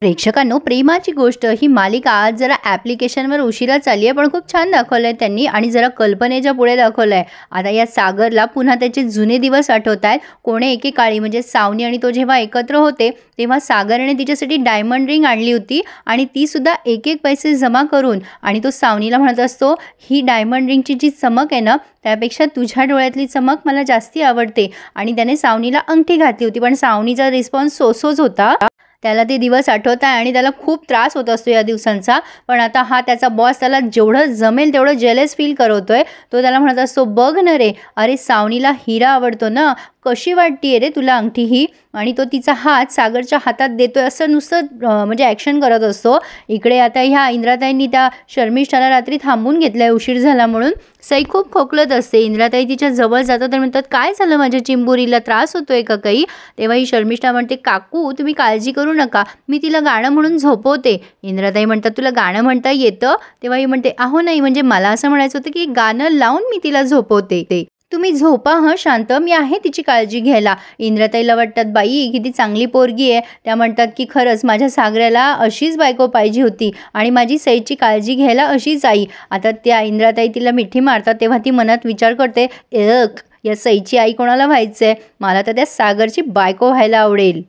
प्रेक्षकांनो, प्रेमाची गोष्ट ही मालिका आज जरा ॲप्लिकेशनवर उशिरा चालली आहे, पण खूप छान दाखवलं आहे त्यांनी आणि जरा कल्पनेच्या पुढे दाखवलं आहे. आता या सागरला पुन्हा त्याचे जुने दिवस आठवत आहेत. कोणे एकेकाळी म्हणजे सावनी आणि तो जेव्हा एकत्र होते, तेव्हा सागरने तिच्यासाठी डायमंड रिंग आणली होती आणि ती सुद्धा एक एक पैसे जमा करून. आणि तो सावनीला म्हणत असतो, ही डायमंड रिंगची जी चमक आहे ना, त्यापेक्षा तुझ्या डोळ्यातली चमक मला जास्ती आवडते. आणि त्याने सावनीला अंगठी घातली होती, पण सावनीचा रिस्पॉन्स सोसोच होता. त्याला ते दिवस आठवत आहे आणि त्याला खूप त्रास होत असतो या दिवसांचा. पण आता हा त्याचा बॉस त्याला जेवढं जमेल तेवढं जेलस फील करवतोय. तो त्याला म्हणत असतो, बघ ना रे, अरे सावनीला हिरा आवडतो ना, कशी वाटते रे तुला अंगठी ही. आणि तो तिचा हात सागरच्या हातात देतोय असं नुसतं म्हणजे ॲक्शन करत असतो. इकडे आता ह्या इंद्राताईंनी त्या शर्मिष्ठाला रात्री थांबून घेतलंय उशीर झाला म्हणून. सई खूप खोकलत असते. इंद्राताई तिच्या जवळ जातात तर म्हणतात, काय झालं माझ्या चिंबुरीला, त्रास होतोय का काही. तेव्हा ही शर्मिष्ठा म्हणते, काकू तुम्ही काळजी करू नका, मी तिला गाणं म्हणून झोपवते. इंद्राताई म्हणतात, तुला गाणं म्हणता येतं. तेव्हा ही म्हणते, अहो नाही, म्हणजे मला असं म्हणायचं होतं की गाणं लावून मी तिला झोपवते, तुम्ही झोपा हं शांत, मी आहे तिची काळजी घ्यायला. इंद्राताईला वाटतात, बाई किती चांगली पोरगी आहे. त्या म्हणतात की खरंच माझ्या सागऱ्याला अशीच बायको पाहिजे होती आणि माझी सईची काळजी घ्यायला अशीच आई. आता त्या इंद्राताई तिला मिठी मारतात तेव्हा ती मनात विचार करते, या सईची आई कोणाला व्हायचंय, मला तर त्या सागरची बायको व्हायला आवडेल.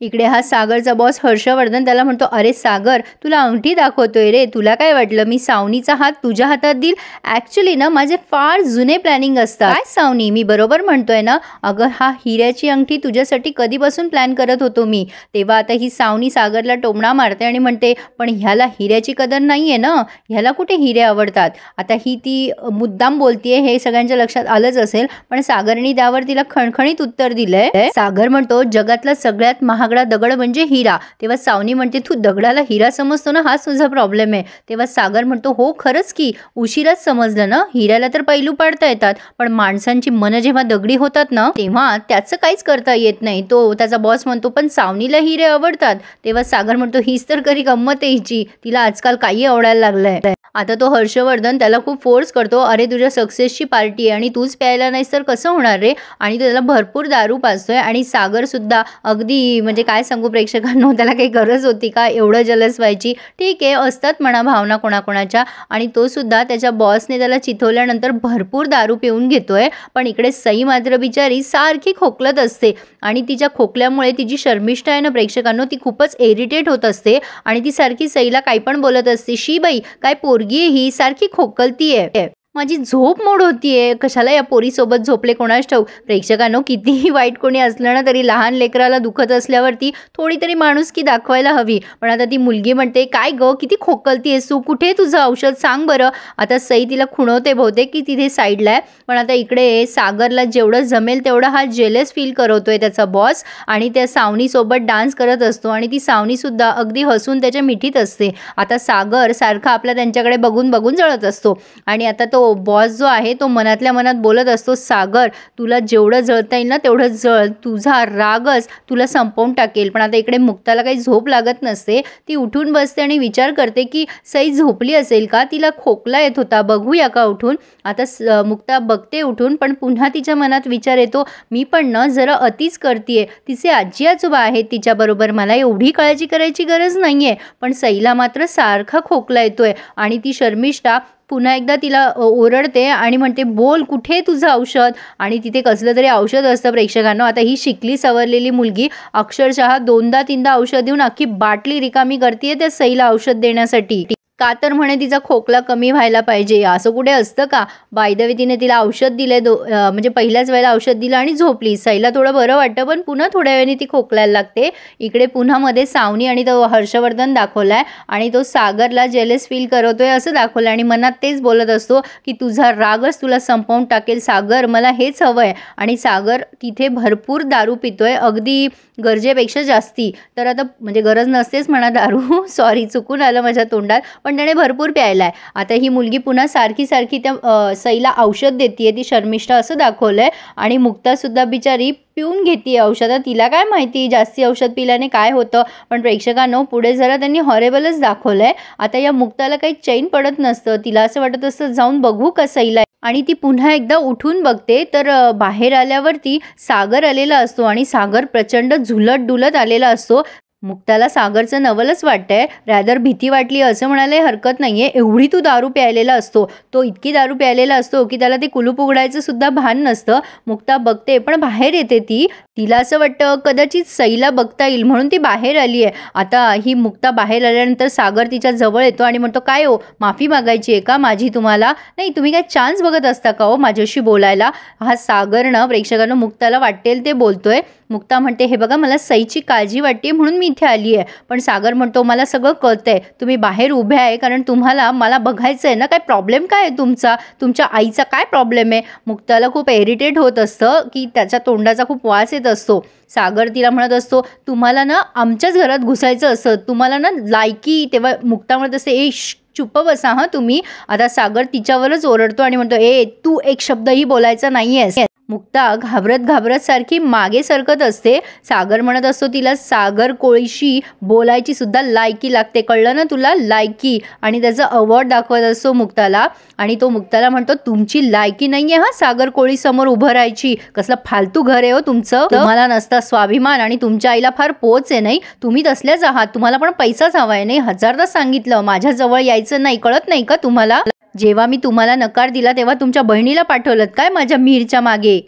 इकडे हा सागरचा बॉस हर्षवर्धन त्याला म्हणतो, अरे सागर, तुला अंगठी दाखवतोय रे, तुला काय वाटलं मी सावनीचा हात तुझ्या हातात देईल. ॲक्च्युली ना माझे फार जुने प्लॅनिंग असतात. काय सावनी, मी बरोबर म्हणतोय ना. अगं हा हिऱ्याची अंगठी तुझ्यासाठी कधीपासून प्लॅन करत होतो मी. तेव्हा आता ही सावनी सागरला टोमणा मारते आणि म्हणते, पण ह्याला हिऱ्याची कदर नाही आहे ना, ह्याला कुठे हिरे आवडतात. आता ही ती मुद्दाम बोलतीये हे सगळ्यांच्या लक्षात आलंच असेल, पण सागरनी त्यावर तिला खणखणीत उत्तर दिलंय. सागर म्हणतो, जगातला सगळ्यात महागडा दगड म्हणजे हिरा. तेव्हा सावनी म्हणते, तू दगडाला हिरा समजतो ना, हाच तुझा प्रॉब्लेम आहे. तेव्हा सागर म्हणतो, हो खरंच की, उशिराच समजलं ना, हिऱ्याला तर पैलू पाडता येतात, पण माणसांची मन जेव्हा दगडी होतात ना, तेव्हा त्याचं काहीच करता येत नाही. तो त्याचा बॉस म्हणतो, पण सावनीला हिरे आवडतात. तेव्हा सागर म्हणतो, हीच तर खरी गंमत आहे हिची, तिला आजकाल काही आवडायला लागलंय. आता तो हर्षवर्धन त्याला खूप फोर्स करतो, अरे तुझ्या सक्सेसची पार्टी आहे आणि तूच प्यायला नाहीस तर कसं होणार रे. आणि तो त्याला भरपूर दारू पाजतोय आणि सागर सुद्धा अगदी म्हणजे काय सांगू प्रेक्षकांनो, त्याला काही गरज होती का एवढं जलस व्हायची. ठीक आहे, असतात म्हणा भावना कोणाकोणाच्या. आणि तो सुद्धा त्याच्या बॉसने त्याला चिथवल्यानंतर भरपूर दारू पिऊन घेतोय. पण इकडे सई मात्र बिचारी सारखी खोकलत असते आणि तिच्या खोकल्यामुळे तिची शर्मिष्ठा आहे ना प्रेक्षकांनो, ती खूपच इरिटेट होत असते आणि ती सारखी सईला काही पण बोलत असते, शी बाई काय पोरगी आहे ही, सारखी खोकलतीये, माझी झोप मोड होतीये, कशाला या पोरीसोबत झोपले कोणाच ठाऊक. प्रेक्षकांनो, कितीही वाईट कोणी असलं ना तरी लहान लेकराला दुखत असल्यावरती थोडी तरी माणुसकी दाखवायला हवी. पण आता ती मुलगी म्हणते, काय ग किती खोकलतीयेस तू, कुठे तुझं औषध सांग बरं. आता सई तिला खुणवते बहुतेक की तिथे साईडला आहे. पण आता इकडे सागरला जेवढं जमेल तेवढं हा जेलस फील करवतोय त्याचा बॉस आणि त्या सावनीसोबत डान्स करत असतो आणि ती सावनीसुद्धा अगदी हसून त्याच्या मिठीत असते. आता सागर सारखा आपला त्यांच्याकडे बघून बघून जळत असतो आणि आता तो बॉस जो आहे तो मनातल्या मनात बोलत असतो, सागर तुला जेवढं जळता येईल ना तेवढं जळ, तुझा रागच तुला संपवून टाकेल. पण आता इकडे मुक्ताला काही झोप लागत नसते. ती उठून बसते आणि विचार करते की सई झोपली असेल का, तिला खोकला येत होता, बघूया का उठून. आता मुक्ता बघते उठून, पण पुन्हा तिच्या मनात विचार येतो, मी पण ना जरा अतिच करतीये, तिचे आजी आजोबा आहेत तिच्याबरोबर, मला एवढी काळजी करायची गरज नाहीये. पण सईला मात्र सारखा खोकला येतोय आणि ती शर्मिष्ठा पुन्हा एकदा तिला ओरडते आणि म्हणते, बोल कुठे तुझं औषध. आणि तिथे कसलं तरी औषध असतं प्रेक्षकांनो. आता ही शिकली सवरलेली मुलगी अक्षरशः 2दा-3दा औषध देऊन अख्खी बाटली रिकामी करते त्या सईला औषध देण्यासाठी. का तर म्हणे तिचा खोकला कमी व्हायला पाहिजे. असं कुठे असतं का. बाय द वे तिने तिला औषध दिले, म्हणजे पहिल्याच वेळेला औषध दिलं आणि झोपली. सईला थोडं बरं वाटतं, पण पुन्हा थोड्या वेळाने ती खोकलायला लागते. इकडे पुन्हा मध्ये सावनी आणि तो हर्षवर्धन दाखवलाय आणि तो सागरला जेलस फील करवतोय असं दाखवलं आणि मनात तेच बोलत असतो की तुझा रागच तुला संपवून टाकेल सागर, मला हेच हवंय. आणि सागर तिथे भरपूर दारू पितोय, अगदी गरजेपेक्षा जास्ती. तर आता म्हणजे गरज नसतेच म्हणा दारू, सॉरी चुकून आलं माझ्या तोंडात, पण त्याने भरपूर प्यायलाय. आता ही मुलगी पुन्हा सारखी सारखी त्या सईला औषध देते, ती शर्मिष्ठा असं दाखवलंय. आणि मुक्तासुद्धा बिचारी पिऊन घेते औषधं, तिला काय माहिती जास्ती औषध पिल्याने काय होतं. पण प्रेक्षकांनो, पुढे जरा त्यांनी हॉरेबलच दाखवलंय. आता या मुक्ताला काही चैन पडत नसतं, तिला असं वाटत असतं जाऊन बघू का सईला. आणि ती पुन्हा एकदा उठून बघते तर बाहेर आल्यावरती सागर आलेला असतो आणि सागर प्रचंड झुलत डुलत आलेला असतो. मुक्ताला सागरचं नवलच वाटतंय, रॅदर भीती वाटली असं म्हणायला हरकत नाहीये. एवढी तू दारू प्यायलेला असतो, तो इतकी दारू प्यायलेला असतो की त्याला ते कुलूप उघडायचं सुद्धा भान नसतं. मुक्ता बघते पण बाहेर येते ती. तिला असं वाटतं कदाचित सईला बघता येईल म्हणून ती बाहेर आली आहे. आता ही मुक्ता बाहेर आल्यानंतर सागर तिच्या जवळ येतो आणि म्हणतो, काय हो, माफी मागायची आहे का माझी तुम्हाला? नाही, तुम्ही काय चान्स बघत असता का हो माझ्याशी बोलायला? हा सागरनं प्रेक्षकांना मुक्ताला वाटेल ते बोलतोय. मुक्ता म्हणते, हे बघा मला सईची काळजी वाटते म्हणून मी इथे आली आहे. पण सागर म्हणतो, मला सगळं कळतंय, तुम्ही बाहेर उभे आहे कारण तुम्हाला मला बघायचं आहे ना. काय प्रॉब्लेम काय आहे तुमचा? तुमच्या आईचा काय प्रॉब्लेम आहे? मुक्ताला खूप इरिटेट होत असतं की त्याच्या तोंडाचा खूप वास येत असतो. सागर तिला म्हणत असतो, तुम्हाला ना आमच्याच घरात घुसायचं असं, तुम्हाला ना लायकी. तेव्हा मुक्ता म्हणत असते, ए चुप बसा हां तुम्ही. आता सागर तिच्यावरच ओरडतो आणि म्हणतो, ए तू एक शब्दही बोलायचा नाहीयेस. मुक्ता घाबरत घाबरत सारखी मागे सरकत असते. सागर म्हणत असतो तिला, सागर कोळीशी बोलायची सुद्धा लायकी लागते, कळलं ना तुला, लायकी. आणि त्याचा अवॉर्ड दाखवत असतो मुक्ताला. आणि तो मुक्ताला म्हणतो, तुमची लायकी नाहीये हा सागर कोळी समोर उभं राहायची. कसलं फालतू घर आहे हो तुमचं. तुम्हाला नसता स्वाभिमान आणि तुमच्या आईला फार पोच आहे. नाही, तुम्ही तसल्याच आहात, तुम्हाला पण पैसाच हवाय. नाही, हजारदा सांगितलं माझ्याजवळ यायचं नाही, कळत नाही का तुम्हाला? जेव्हा मी तुम्हाला नकार दिला तेव्हा तुमच्या बहिणीला पाठवलं काय माझ्या मीरच्या मागे?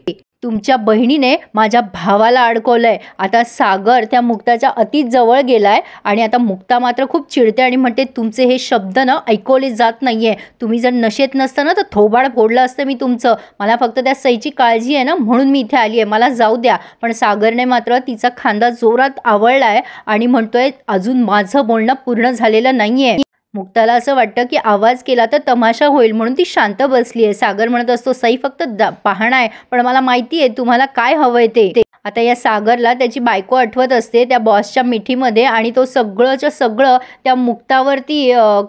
तुमच्या बहिणीने माझ्या भावाला अडकवलंय. आता सागर त्या मुक्ताच्या अति जवळ गेलाय आणि आता मुक्ता मात्र खूप चिडते आणि म्हणते, तुमचे हे शब्द ना ऐकवले जात नाहीये. तुम्ही जर नशेत नसतं ना तर थोबाड फोडलं असतं मी तुमचं. मला फक्त त्या सईची काळजी आहे ना म्हणून मी इथे आली आहे, मला जाऊ द्या. पण सागरने मात्र तिचा खांदा जोरात आवळलाय आणि म्हणतोय, अजून माझं बोलणं पूर्ण झालेलं नाहीये. मुक्ताला असं वाटतं की आवाज केला तर तमाशा होईल म्हणून ती शांत बसली आहे. सागर म्हणत असतो, सई फक्त पाहणं आहे, पण मला माहिती आहे तुम्हाला काय हवंय ते. आता या सागरला त्याची बायको आठवत असते त्या बॉसच्या मिठीमध्ये आणि तो सगळंच्या सगळं त्या मुक्तावरती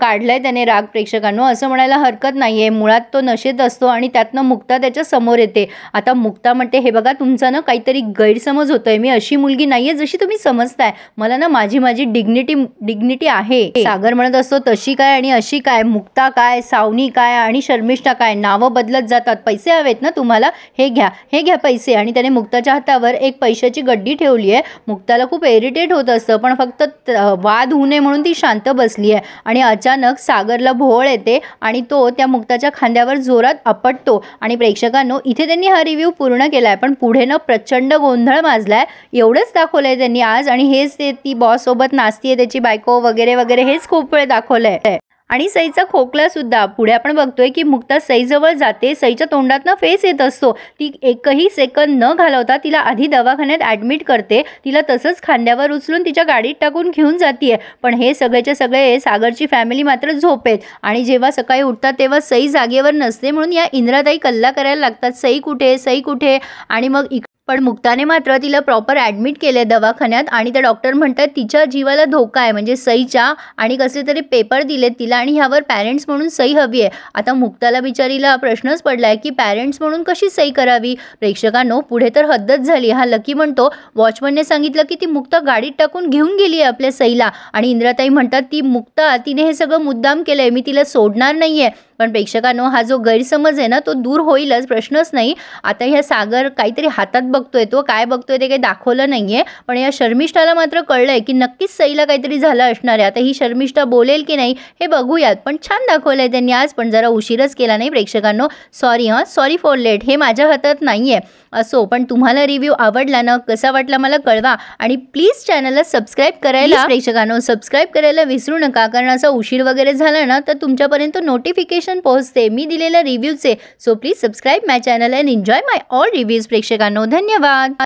काढलंय त्याने राग. प्रेक्षकांनो असं म्हणायला हरकत नाही आहे. मुळात तो नशेत असतो आणि त्यातनं मुक्ता त्याच्या समोर येते. आता मुक्ता म्हणते, हे बघा तुमचा ना काहीतरी गैरसमज होतोय, मी अशी मुलगी नाहीये जशी तुम्ही समजताय. मला ना माझी डिग्निटी आहे. सागर म्हणत असतो, तशी काय आणि अशी काय? मुक्ता काय, सावनी काय आणि शर्मिष्ठा काय? नावं बदलत जातात. पैसे हवेत ना तुम्हाला, हे घ्या पैसे. आणि त्याने मुक्ताच्या हातावर एक पैशाची गड्डी ठेवली आहे. मुक्ताला खूप इरिटेट होत असतं पण फक्त वाद होऊ नये म्हणून ती शांत बसली आहे. आणि अचानक सागरला भोवळ येते आणि तो त्या मुक्ताच्या खांद्यावर जोरात आपटतो. आणि प्रेक्षकांनो इथे त्यांनी हा रिव्ह्यू पूर्ण केलाय पण पुढे ना प्रचंड गोंधळ माजलाय. एवढंच दाखवलंय त्यांनी आज आणि हेच ते ती बॉस सोबत नाचतीये त्याची बायको वगैरे वगैरे हेच खूप वेळ दाखवलंय. आणि सईचा खोकला सुद्धा. पुढे आपण बघतोय की मुक्ता सईजवळ जाते. सईच्या तोंडातनं फेस येत असतो. ती एकही सेकंद न घालवता तिला आधी दवाखान्यात ॲडमिट करते. तिला तसंच खांद्यावर उचलून तिच्या गाडीत टाकून घेऊन जाते. पण हे सगळेच्या सगळे सागरची फॅमिली मात्र झोपेत. आणि जेव्हा सकाळी उठतात तेव्हा सई जागेवर नसते म्हणून या इंद्राताई कल्ला करायला लागतात, सई कुठे, सई कुठे. आणि मग पण मुक्ताने मात्र तिला प्रॉपर ॲडमिट केले दवाखान्यात आणि ते डॉक्टर म्हणतात तिच्या जीवाला धोका आहे म्हणजे सईच्या. आणि कसले तरी पेपर दिलेत तिला आणि ह्यावर पॅरेंट्स म्हणून सही हवी आहे. आता मुक्ताला बिचारीला प्रश्नच पडलाय की पॅरेंट्स म्हणून कशी सही करावी. प्रेक्षकांनो पुढे तर हद्दच झाली. हा लकी म्हणतो, वॉचमनने सांगितलं की ती मुक्ता गाडीत टाकून घेऊन गेली आहे आपल्या सईला. आणि इंद्राताई म्हणतात, ती मुक्ता तिने हे सगळं मुद्दाम केलंय, मी तिला सोडणार नाहीये. पण प्रेक्षकांनो हा जो गैरसमज आहे ना तो दूर होईलच, प्रश्नच नाही. आता ह्या सागर काहीतरी हातात बघतोय, तो काय बघतोय ते काही दाखवलं नाहीये. पण या शर्मिष्ठाला मात्र कळलंय की नक्कीच सईला काहीतरी झालं असणार आहे. आता ही शर्मिष्ठा बोलेल की नाही हे बघूयात. पण छान दाखवलंय त्यांनी आज, पण जरा उशीरच केला नाही प्रेक्षकांनो. सॉरी फॉर लेट, हे माझ्या हातात नाहीये. असो, पण तुम्हाला रिव्ह्यू आवडला ना, कसा वाटला मला कळवा. आणि प्लीज चॅनलला सबस्क्राईब करायला प्रेक्षकांनो सबस्क्राईब करायला विसरू नका, कारण असा उशीर वगैरे झाला ना तर तुमच्यापर्यंत नोटिफिकेशन पोहोचते मी दिलेल्या रिव्ह्यूचे. So please subscribe my channel and enjoy my all reviews प्रेक्षकांनो. धन्यवाद.